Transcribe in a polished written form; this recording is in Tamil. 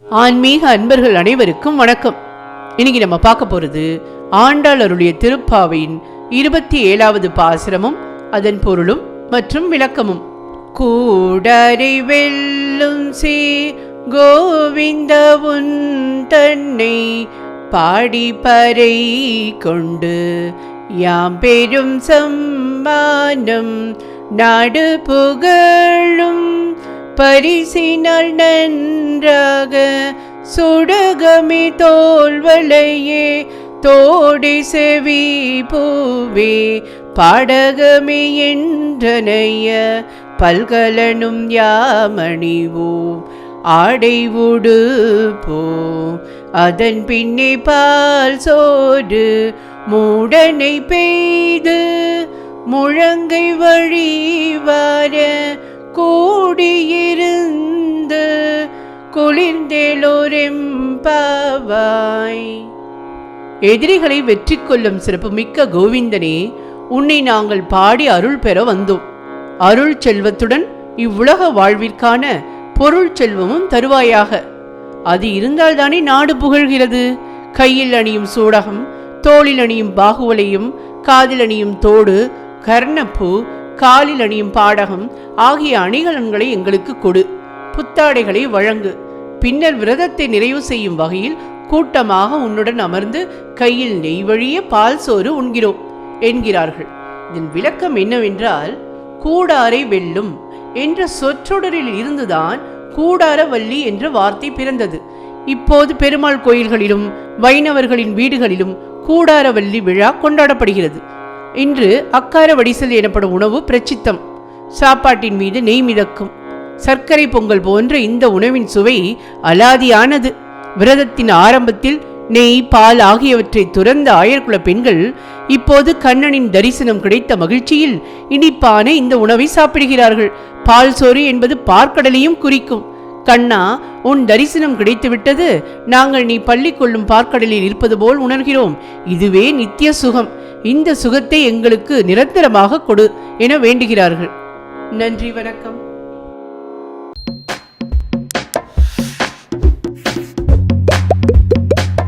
ஆன்மீக அன்பர்கள் அனைவருக்கும் வணக்கம். இன்னைக்கு நம்ம பார்க்க போறது ஆண்டாள் அருளிய திருப்பாவையின் 27வது பாசுரமும் அதன் பொருளும் மற்றும் விளக்கமும். கூடரை வெல்லும் சே கோவிந்த உன் தன்னை பாடி பறை கொண்டு யாம் பெரும் சம்மானம் நாடு புகழும் பரிசினால் நன்றாக சுடகமே தோல்வளையே தோடி செவி பூவே பாடகமே என்றனைய பல்கலனும் யாமணிவோம் ஆடை உடுப்போம் அதன் பின்னே பால் சோறு மூடனை பெய்து முழங்கை வழிவார கூடியிருந்து குளிர்ந்தேலோரெம்பாவாய். எதிரிகளை வெற்றி கொள்ளும் சிறப்பு மிக்க கோவிந்தனே, உன்னை நாங்கள் பாடி அருள் பெற வந்தோம். அருள் செல்வத்துடன் இவ்வுலக வாழ்விற்கான பொருள் செல்வமும் தருவாயாக. அது இருந்தால்தானே நாடு புகழ்கிறது. கையில் அணியும் சூடகம், தோளில் அணியும் பாகுவலையும், காதில் அணியும் தோடு, கர்ணப்பூ, காலில் அணியும் பாடகம் ஆகிய அணிகலன்களை எங்களுக்கு கொடு. புத்தாடைகளை வழங்கு. பின்னர் விரதத்தை நிறைவு செய்யும் வகையில் கூட்டமாக உன்னுடன் அமர்ந்து கையில் நெய் வழிய பால் சோறு உண்கிறோம் என்கிறார்கள். இதன் விளக்கம் என்னவென்றால், கூடாரை வெல்லும் என்ற சொற்றொடரில் இருந்துதான் கூடாரவல்லி என்ற வார்த்தை பிறந்தது. இப்போது பெருமாள் கோயில்களிலும் வைணவர்களின் வீடுகளிலும் கூடாரவல்லி விழா கொண்டாடப்படுகிறது. இன்று அக்கார வடிசல் எனப்படும் உணவு பிரசித்தம். சாப்பாட்டின் மீது நெய் மிதக்கும். சர்க்கரை பொங்கல் போன்ற இந்த உணவின் சுவை அலாதியானது. விரதத்தின் ஆரம்பத்தில் நெய், பால் ஆகியவற்றை துறந்த ஆயர்குல பெண்கள் இப்போது கண்ணனின் தரிசனம் கிடைத்த மகிழ்ச்சியில் இனிப்பான இந்த உணவை சாப்பிடுகிறார்கள். பால் சோறு என்பது பார்க்கடலையும் குறிக்கும். கண்ணா, உன் தரிசனம் கிடைத்துவிட்டது. நாங்கள் நீ பள்ளி கொள்ளும் பார்க்கடலில் இருப்பது போல் உணர்கிறோம். இதுவே நித்திய சுகம். இந்த சுகத்தை எங்களுக்கு நிரந்தரமாக கொடு என வேண்டுகிறார்கள். நன்றி, வணக்கம்.